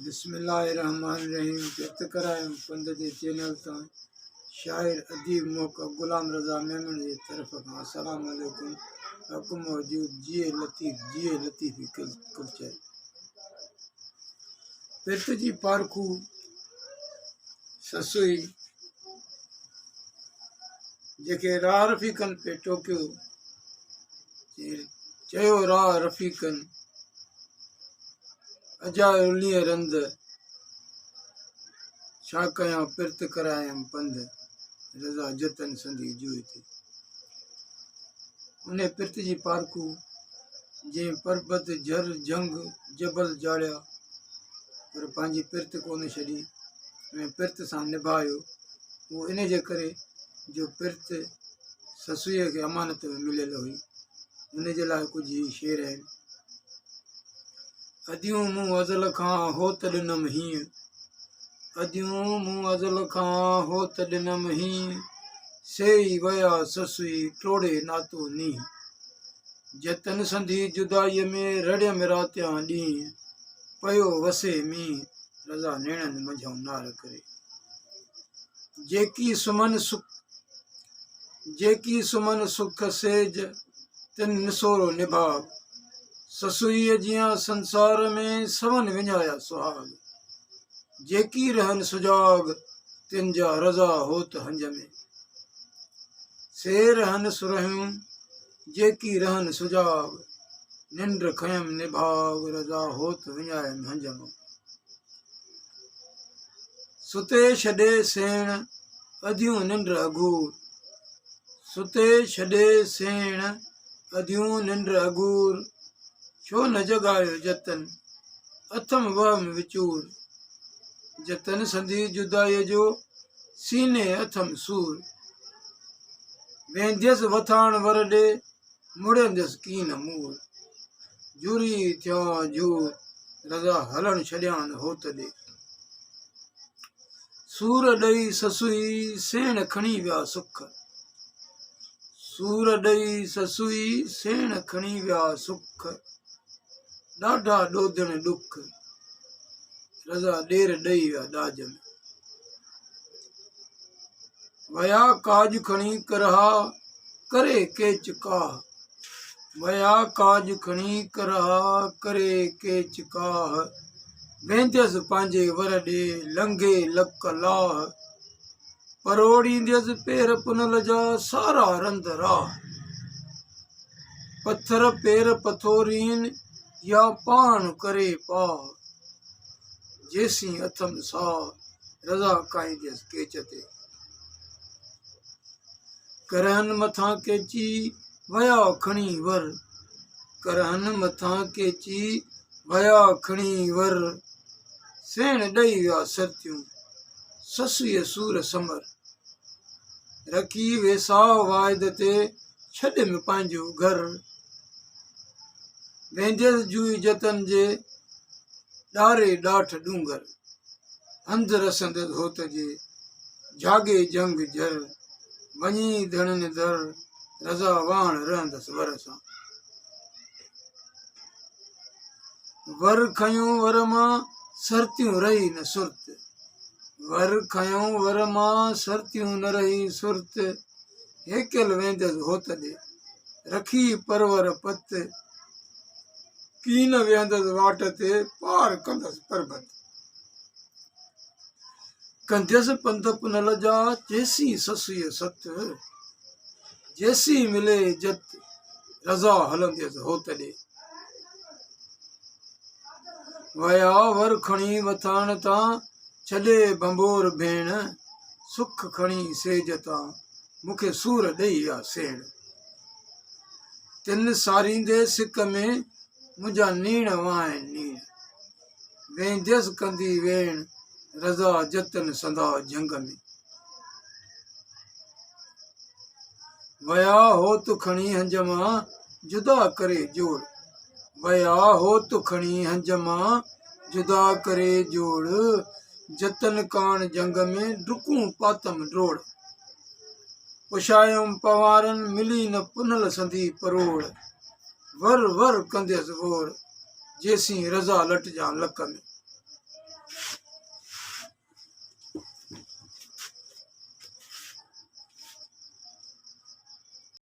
बिस्मिल्लाहिर्रहमानिर्रहीम। व्यक्त करायम पंद जे चैनल तां शाइर अदीब मौका गुलाम रज़ा मेमन जी तरफ खां अस्सलाम वालेकुम। हक़ मौजूद जिए लतीफ़ी कल्चर पिर्त जी पारखू ससुई जेके राह रफ़ीकन पे टोकियो चयो राह रफ़ीकन अजा उलीअ रंद छा कयां पिर्त करायम पंध रज़ा जतन संदी जुए थे। उन पिर्त जी पारखू जंहिं पर्बत झर जंग जबल जाड़िया पर पंहिंजी पिर्त कोन छॾी ऐं पिर्त सां निभायो। उहो इन जे करे जो पिर्त ससुईअ खे अमानत में मिलियल हुई। उन जे लाइ कुझु ही शेर आहिनि। अदियूं मूं अज़ल खां हो त ॾिनमि हीअं, अदियूं मूं अज़ल खां हो त ॾिनमि हीअं, सेई वया ससुई टोड़े नातो नींहुं, जतन संधी जुदाईअ में रड़ियम रातियां ॾींहं, पयो वसे मींहुं रज़ा नेणनि मंझां नार करे। जेकी सुमन सुख सेज तिन निसोरो निभाव, ससुईअ जियां संसार में सवन विञाया सुहाग, जेकी रहन सुजाग तिन जा रज़ा होत हंज में, से रहन सुरहियूं जेकी रहन सुजाग, निंड खयम निभाग रज़ा होत विञायम हंज में। सुते छॾे सेण अदियूं निंड अघूर, सुते छॾे सेण अदियूं निंड अघूर, छो न जगायो जतन अथम वहम विचूर, जतन संधी जुदाईअ जो सीने अथम सूर, वेंदियसि वथाण वर ॾे मुड़ंदसि कीन मूर, जूरी थियां जूर रज़ा हलण छॾियान होत ॾे। सूर ॾई ससुई सेण खणी विया सुख, सूर ॾई ससुई सेण खणी विया सुख, ॾाढा ॾोधण ॾुख रज़ा ॾेर ॾई विया ॾाज में। वया काज खणी करहा करे केच काह, वया काज खणी करहा करे केच काह, वेंदियसि पंहिंजे वर ॾे लंघे लक लाह, परोड़ींदियसि पेर पुनल जा सारा रंध राह, पत्थर पेर पथोरीन या पाण करे पाह, जेसी अथम साह रज़ा काईंदियसि केच ते। करहन मथां केची वया खणी वर, करहन मथां केची वया खणी वर, सेण ॾई विया सरतियूं ससुईअ सूर समर, रखी वेसाह वाइद ते छॾियमि पंहिंजो घर, वेंदियसि जुई जतन जे ॾारे ॾाठ ॾूंगर, हंध रसंदसि होत जे जागे जंग जर, वञी धणनि दर रज़ा वाण रहंदसि वर सां। वर खयूं वर मां सरतियूं रही न सुरत, वर खयूं वर मां सरतियूं न रही सुरत, हेकियल वेंदसि होत ॾे रखी परवर पत, कीन विहंदसि वाट ते पार कंदसि पर्बत, कंदियसि पंध पुनल जा जेसी ससुईअ सत, जेसी मिले जत रज़ा हलंदियसि होत ॾे। वया वर खणी वथाण तां छॾे बंबोर भेण, सुख खणी सेज तां मूंखे सूर ॾेई विया सेण, तिन सारींदे सिक में मुंहिंजा नीण वाहिनि नीण, वेंदियसि कंदी वेण रज़ा जतन संदा जंग में। वया होत खणी हंज मां जुदा करे जोड़, वया होत खणी हंज मां जुदा करे जोड़, जतन कान जंग में डुकूं पातम ड्रोड़, पुछायम पवारन मिली न पुनल संधी परोड़, वर वर कंदियसि वोर जेसी रज़ा लटजां लक में।